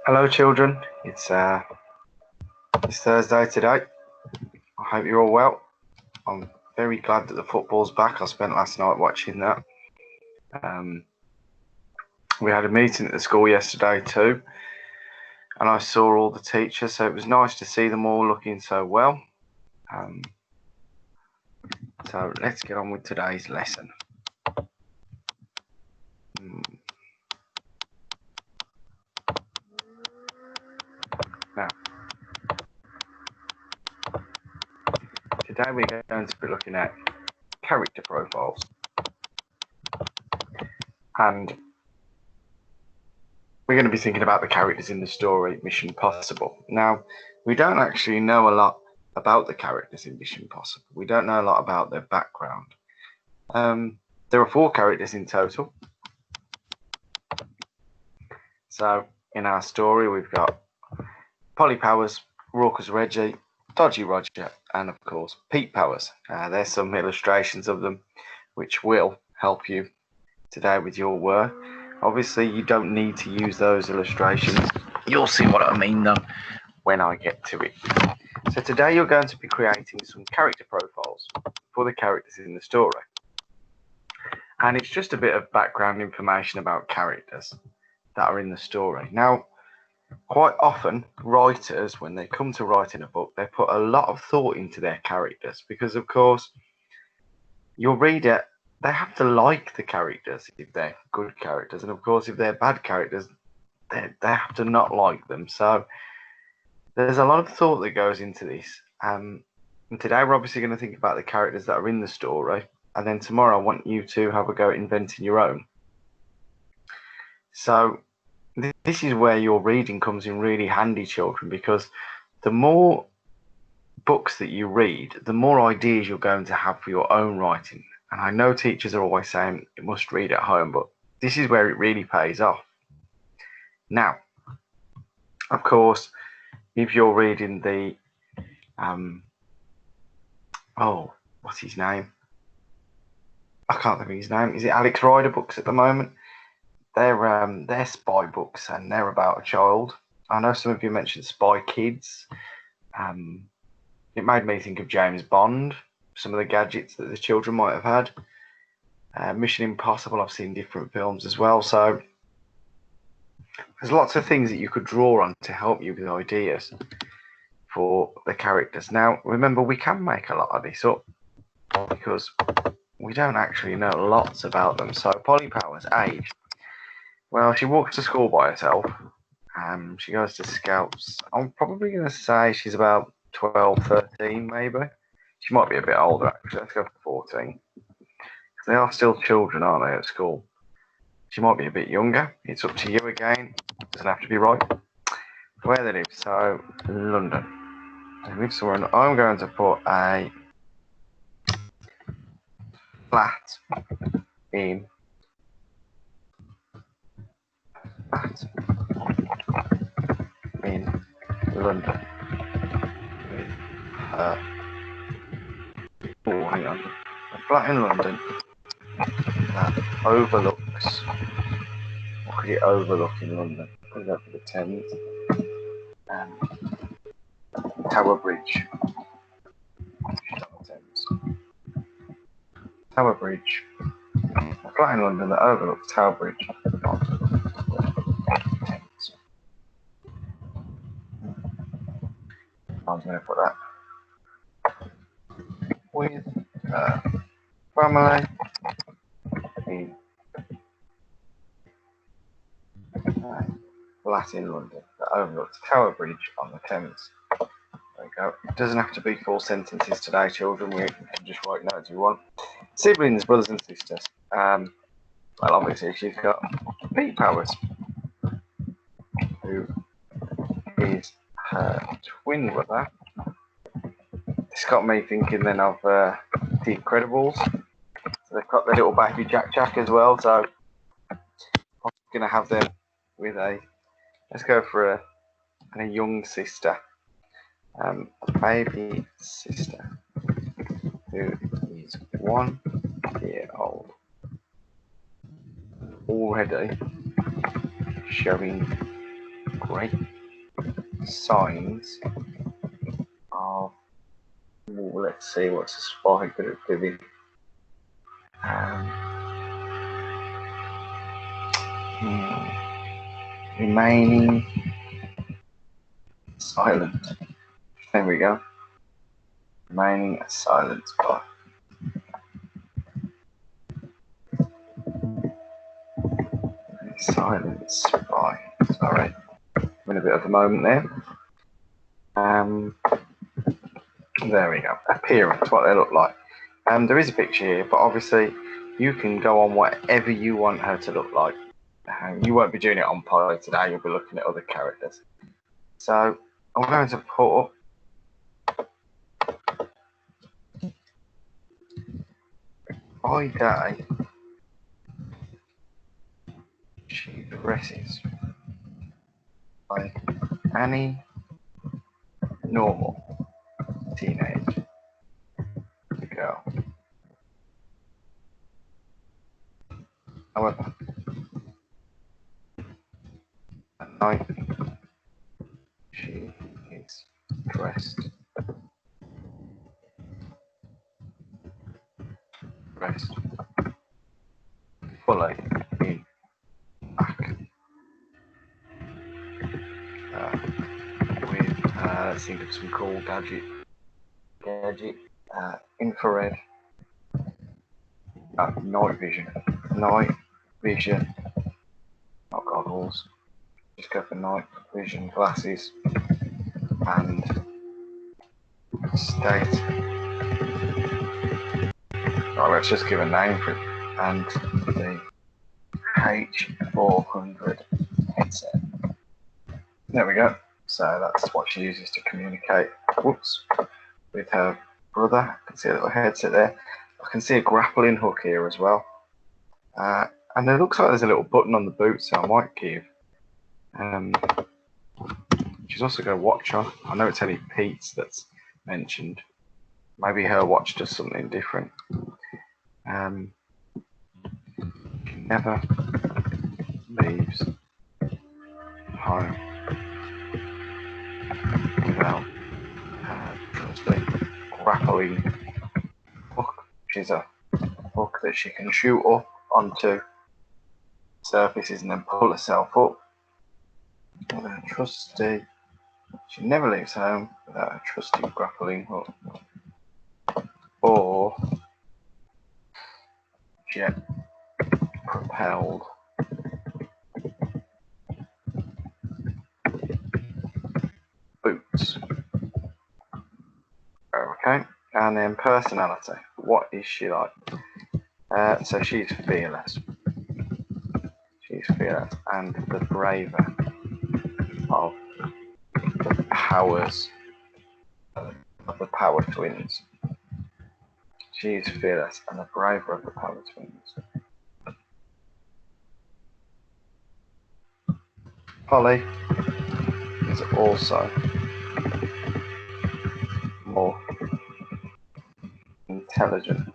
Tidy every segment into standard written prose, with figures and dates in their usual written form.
Hello, children. It's Thursday today. I hope you're all well. I'm very glad that the football's back. I spent last night watching that. We had a meeting at the school yesterday too, and I saw all the teachers, so it was nice to see them all looking so well. So let's get on with today's lesson. Now, today we're going to be looking at character profiles, and we're going to be thinking about the characters in the story Mission Impossible. Now, we don't actually know a lot about the characters in Mission Impossible. We don't know a lot about their background. There are 4 characters in total. So in our story, we've got Polly Powers, Raucous Reggie, Dodgy Roger, and of course Pete Powers. There's some illustrations of them which will help you today with your work. Obviously, you don't need to use those illustrations. You'll see what I mean though when I get to it. So today you're going to be creating some character profiles for the characters in the story. And it's just a bit of background information about characters that are in the story. Now, quite often, writers, when they come to writing a book, they put a lot of thought into their characters because, of course, your reader, they have to like the characters if they're good characters. And, of course, if they're bad characters, they have to not like them. So there's a lot of thought that goes into this. And today we're obviously going to think about the characters that are in the story. And then tomorrow I want you to have a go at inventing your own. So this is where your reading comes in really handy, children, because the more books that you read, the more ideas you're going to have for your own writing. And I know teachers are always saying you must read at home, but this is where it really pays off. Now, of course, if you're reading the, what's his name? I can't think of his name. Is it Alex Rider books at the moment? They're spy books and they're about a child. I know some of you mentioned Spy Kids. It made me think of James Bond, some of the gadgets that the children might have had. Mission Impossible, I've seen different films as well. So there's lots of things that you could draw on to help you with ideas for the characters. Now, remember, we can make a lot of this up because we don't actually know lots about them. So Polly Powers' age. Well, she walks to school by herself. She goes to Scouts. I'm probably going to say she's about 12, 13 maybe. She might be a bit older actually. Let's go for 14. Because they are still children, aren't they, at school? She might be a bit younger. It's up to you again. Doesn't have to be right. Where they live. So, London. They live somewhere. I'm going to put a flat in London with her. Oh, hang on. A flat in London that overlooks. What could it overlook in London? Put that for the Thames. Tower Bridge. Tower Bridge. A flat in London that overlooks Tower Bridge. I'm going to put that with family in flat in London that overlooks Tower Bridge on the Thames. There we go. It doesn't have to be full sentences today, children. We can just write notes if you want. Siblings, brothers and sisters. Well, obviously she's got Pete Powers, who is her twin brother. This got me thinking then of The Incredibles. So they've got their little baby Jack as well. So I'm going to have them with let's go for a young sister. A baby sister who is 1 year old. Already showing great signs of, let's see, what's a spy good at doing? Remaining silent. There we go. Remaining a silent spy. Silent spy. Sorry. I'm in a bit of a moment there. There we go. Appearance, what they look like. There is a picture here, but obviously you can go on whatever you want her to look like. You won't be doing it on Polly today, you'll be looking at other characters. So I'm going to put up by day she dresses like any normal teenage girl. However, at night she is dressed fully in black with let's think of some cool gadget infrared night vision, not goggles, just go for night vision glasses and state. Oh, let's just give a name for it, and the H400 headset. There we go. So that's what she uses to communicate. Whoops, with her brother. I can see a little headset there. I can see a grappling hook here as well. And it looks like there's a little button on the boot, so I might give. She's also got a watch on. I know it's only Pete's that's mentioned. Maybe her watch does something different. She never leaves home without the grappling hook, which is a hook that she can shoot up onto surfaces and then pull herself up. With a trusty, she never leaves home without a trusty grappling hook or jet propelled boots. Okay, and then personality. What is she like? So she's fearless. She's fearless and the braver of the powers of the Power Twins. She's fearless and the braver of the Power Twins. Polly is also more intelligent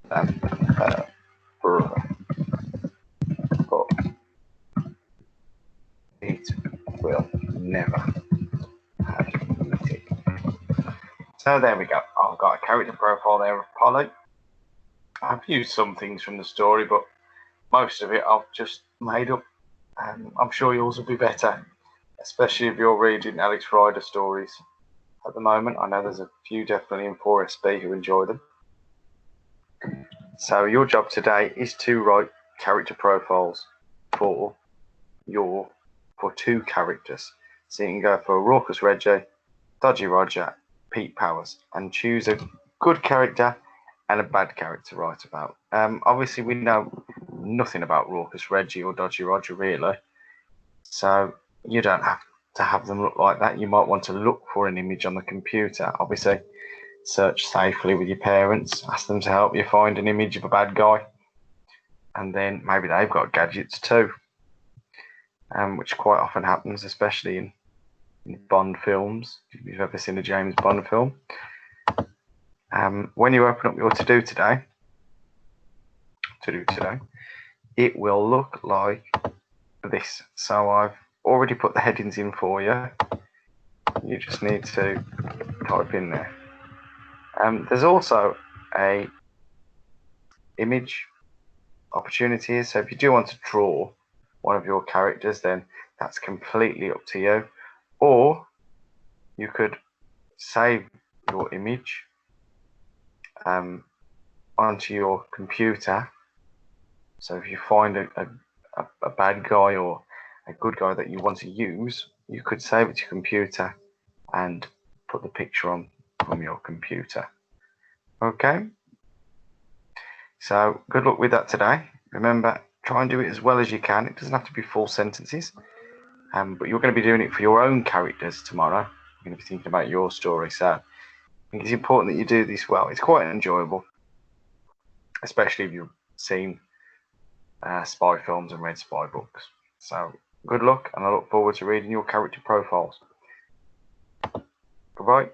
than her brother, but Pete will never admit it. So there we go. I've got a character profile there of Polly. I've used some things from the story, but most of it I've just made up. I'm sure yours will be better, especially if you're reading Alex Rider stories at the moment. I know there's a few definitely in 4SB who enjoy them. So your job today is to write character profiles for two characters. So you can go for Raucous Reggie, Dodgy Roger, Pete Powers, and choose a good character and a bad character to write about. Obviously, we know nothing about Raucous Reggie or Dodgy Roger, really. So you don't have to have them look like that. You might want to look for an image on the computer. Obviously, search safely with your parents. Ask them to help you find an image of a bad guy. And then maybe they've got gadgets too, which quite often happens, especially in Bond films. If you've ever seen a James Bond film. When you open up your to-do today, it will look like this. So I've already put the headings in for you. You just need to type in there. There's also a image opportunity here. So if you do want to draw one of your characters, then that's completely up to you. Or you could save your image onto your computer. So if you find a bad guy or a good guy that you want to use, you could save it to your computer and put the picture on from your computer. Okay, so good luck with that today. Remember, try and do it as well as you can. It doesn't have to be full sentences, but you're going to be doing it for your own characters tomorrow. You're going to be thinking about your story, so I think it's important that you do this well. It's quite enjoyable, especially if you've seen spy films and read spy books. So good luck, and I look forward to reading your character profiles. Goodbye.